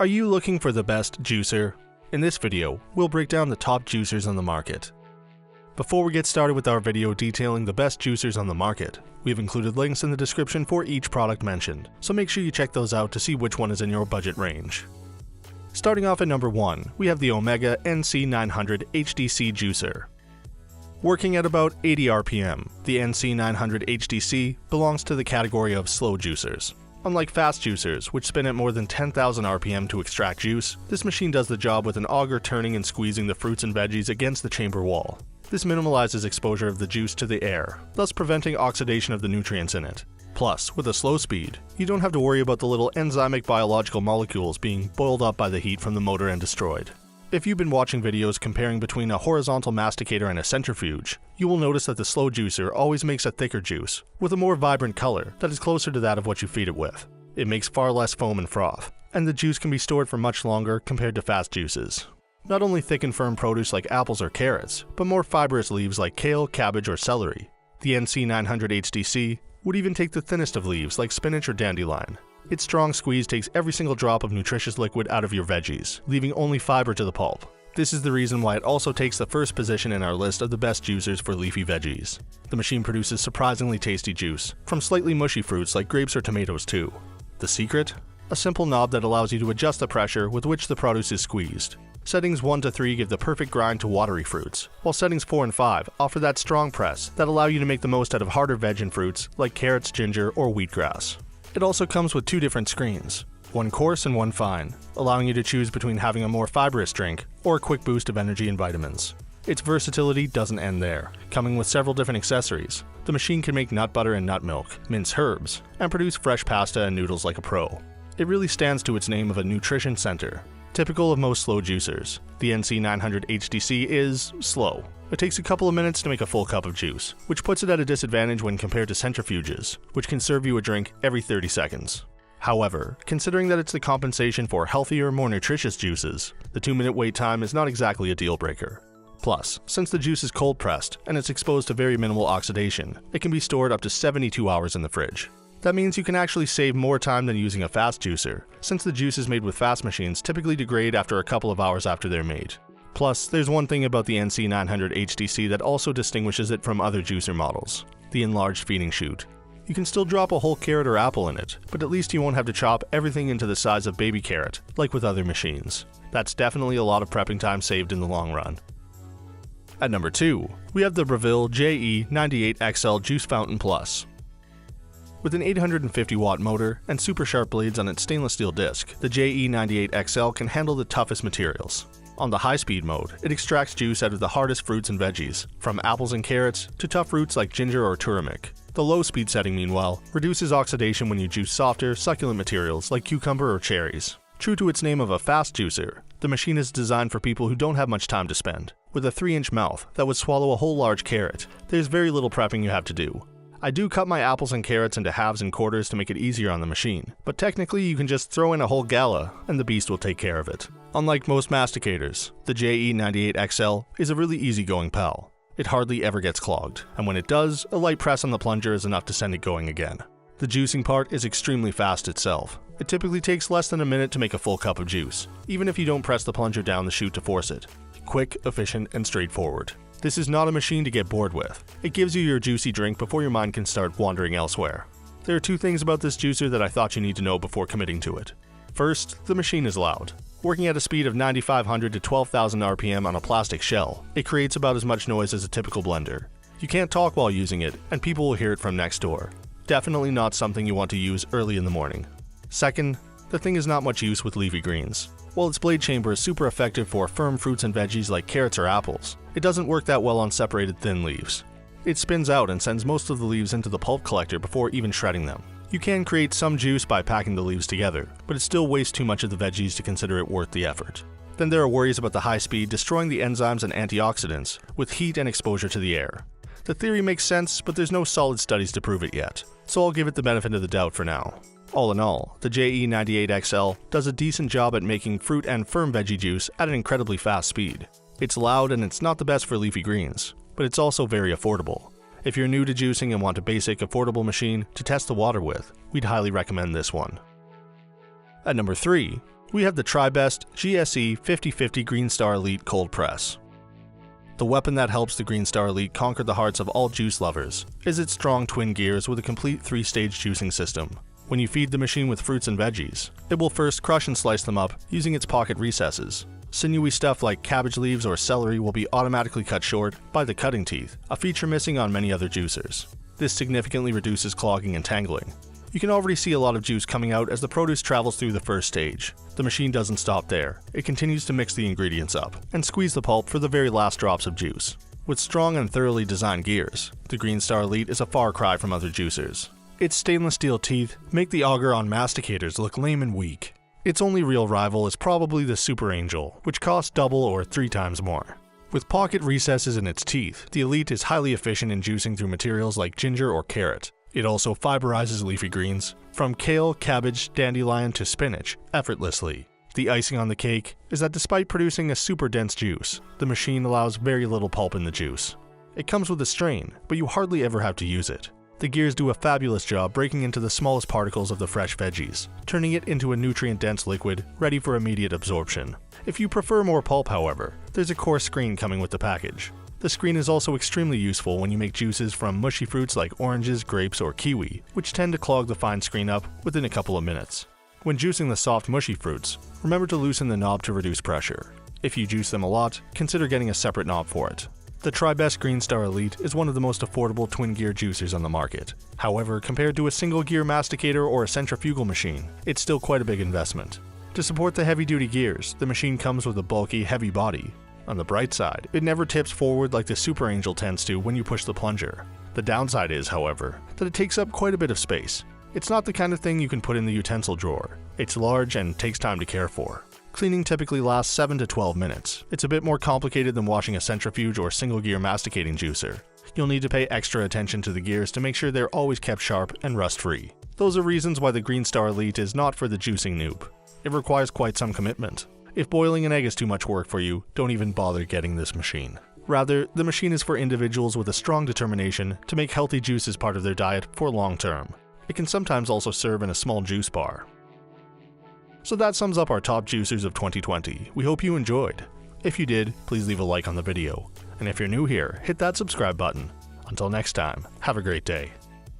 Are you looking for the best juicer? In this video, we'll break down the top juicers on the market. Before we get started with our video detailing the best juicers on the market, we have included links in the description for each product mentioned, so make sure you check those out to see which one is in your budget range. Starting off at number 1, we have the Omega NC900 HDC juicer. Working at about 80 RPM, the NC900 HDC belongs to the category of slow juicers. Unlike fast juicers, which spin at more than 10,000 RPM to extract juice, this machine does the job with an auger turning and squeezing the fruits and veggies against the chamber wall. This minimalizes exposure of the juice to the air, thus preventing oxidation of the nutrients in it. Plus, with a slow speed, you don't have to worry about the little enzymic biological molecules being boiled up by the heat from the motor and destroyed. If you've been watching videos comparing between a horizontal masticator and a centrifuge, you will notice that the slow juicer always makes a thicker juice, with a more vibrant color that is closer to that of what you feed it with. It makes far less foam and froth, and the juice can be stored for much longer compared to fast juices. Not only thick and firm produce like apples or carrots, but more fibrous leaves like kale, cabbage, or celery. The NC900 HDC would even take the thinnest of leaves like spinach or dandelion. Its strong squeeze takes every single drop of nutritious liquid out of your veggies, leaving only fiber to the pulp. This is the reason why it also takes the first position in our list of the best juicers for leafy veggies. The machine produces surprisingly tasty juice, from slightly mushy fruits like grapes or tomatoes too. The secret? A simple knob that allows you to adjust the pressure with which the produce is squeezed. Settings 1 to 3 give the perfect grind to watery fruits, while settings 4 and 5 offer that strong press that allow you to make the most out of harder veg and fruits like carrots, ginger, or wheatgrass. It also comes with 2 different screens, one coarse and one fine, allowing you to choose between having a more fibrous drink or a quick boost of energy and vitamins. Its versatility doesn't end there. Coming with several different accessories, the machine can make nut butter and nut milk, mince herbs, and produce fresh pasta and noodles like a pro. It really stands to its name of a nutrition center. Typical of most slow juicers, the NC900 HDC is slow. It takes a couple of minutes to make a full cup of juice, which puts it at a disadvantage when compared to centrifuges, which can serve you a drink every 30 seconds. However, considering that it's the compensation for healthier, more nutritious juices, the 2-minute wait time is not exactly a deal breaker. Plus, since the juice is cold pressed and it's exposed to very minimal oxidation, it can be stored up to 72 hours in the fridge. That means you can actually save more time than using a fast juicer, since the juices made with fast machines typically degrade after a couple of hours after they're made. Plus, there's one thing about the NC900 HDC that also distinguishes it from other juicer models: the enlarged feeding chute. You can still drop a whole carrot or apple in it, but at least you won't have to chop everything into the size of baby carrot, like with other machines. That's definitely a lot of prepping time saved in the long run. At number 2, we have the Breville JE98XL Juice Fountain Plus. With an 850 watt motor and super sharp blades on its stainless steel disc, the JE98XL can handle the toughest materials. On the high-speed mode, it extracts juice out of the hardest fruits and veggies, from apples and carrots to tough roots like ginger or turmeric. The low-speed setting, meanwhile, reduces oxidation when you juice softer, succulent materials like cucumber or cherries. True to its name of a fast juicer, the machine is designed for people who don't have much time to spend. With a 3-inch mouth that would swallow a whole large carrot, there's very little prepping you have to do. I do cut my apples and carrots into halves and quarters to make it easier on the machine, but technically you can just throw in a whole gala and the beast will take care of it. Unlike most masticators, the JE98XL is a really easygoing pal. It hardly ever gets clogged, and when it does, a light press on the plunger is enough to send it going again. The juicing part is extremely fast itself. It typically takes less than a minute to make a full cup of juice, even if you don't press the plunger down the chute to force it. Quick, efficient, and straightforward. This is not a machine to get bored with. It gives you your juicy drink before your mind can start wandering elsewhere. There are 2 things about this juicer that I thought you need to know before committing to it. First, the machine is loud. Working at a speed of 9,500 to 12,000 RPM on a plastic shell, it creates about as much noise as a typical blender. You can't talk while using it, and people will hear it from next door. Definitely not something you want to use early in the morning. Second, the thing is not much use with leafy greens. While its blade chamber is super effective for firm fruits and veggies like carrots or apples, it doesn't work that well on separated thin leaves. It spins out and sends most of the leaves into the pulp collector before even shredding them. You can create some juice by packing the leaves together, but it still wastes too much of the veggies to consider it worth the effort. Then there are worries about the high speed destroying the enzymes and antioxidants with heat and exposure to the air. The theory makes sense, but there's no solid studies to prove it yet, so I'll give it the benefit of the doubt for now. All in all, the JE98XL does a decent job at making fruit and firm veggie juice at an incredibly fast speed. It's loud and it's not the best for leafy greens, but it's also very affordable. If you're new to juicing and want a basic, affordable machine to test the water with, we'd highly recommend this one. At number 3, we have the TriBest GSE 5050 Greenstar Elite Cold Press. The weapon that helps the Greenstar Elite conquer the hearts of all juice lovers is its strong twin gears with a complete 3-stage juicing system. When you feed the machine with fruits and veggies, it will first crush and slice them up using its pocket recesses. Sinewy stuff like cabbage leaves or celery will be automatically cut short by the cutting teeth, a feature missing on many other juicers. This significantly reduces clogging and tangling. You can already see a lot of juice coming out as the produce travels through the first stage. The machine doesn't stop there. It continues to mix the ingredients up and squeeze the pulp for the very last drops of juice. With strong and thoroughly designed gears, the Greenstar Elite is a far cry from other juicers. Its stainless steel teeth make the auger on masticators look lame and weak. Its only real rival is probably the Super Angel, which costs double or 3 times more. With pocket recesses in its teeth, the Elite is highly efficient in juicing through materials like ginger or carrot. It also fiberizes leafy greens, from kale, cabbage, dandelion to spinach, effortlessly. The icing on the cake is that despite producing a super dense juice, the machine allows very little pulp in the juice. It comes with a strain, but you hardly ever have to use it. The gears do a fabulous job breaking into the smallest particles of the fresh veggies, turning it into a nutrient-dense liquid ready for immediate absorption. If you prefer more pulp, however, there's a coarse screen coming with the package. The screen is also extremely useful when you make juices from mushy fruits like oranges, grapes, or kiwi, which tend to clog the fine screen up within a couple of minutes. When juicing the soft, mushy fruits, remember to loosen the knob to reduce pressure. If you juice them a lot, consider getting a separate knob for it. The TriBest Greenstar Elite is one of the most affordable twin-gear juicers on the market. However, compared to a single-gear masticator or a centrifugal machine, it's still quite a big investment. To support the heavy-duty gears, the machine comes with a bulky, heavy body. On the bright side, it never tips forward like the Super Angel tends to when you push the plunger. The downside is, however, that it takes up quite a bit of space. It's not the kind of thing you can put in the utensil drawer. It's large and takes time to care for. Cleaning typically lasts 7 to 12 minutes. It's a bit more complicated than washing a centrifuge or single-gear masticating juicer. You'll need to pay extra attention to the gears to make sure they're always kept sharp and rust-free. Those are reasons why the Greenstar Elite is not for the juicing noob. It requires quite some commitment. If boiling an egg is too much work for you, don't even bother getting this machine. Rather, the machine is for individuals with a strong determination to make healthy juices part of their diet for long term. It can sometimes also serve in a small juice bar. So that sums up our top juicers of 2020. We hope you enjoyed. If you did, please leave a like on the video. And if you're new here, hit that subscribe button. Until next time, have a great day.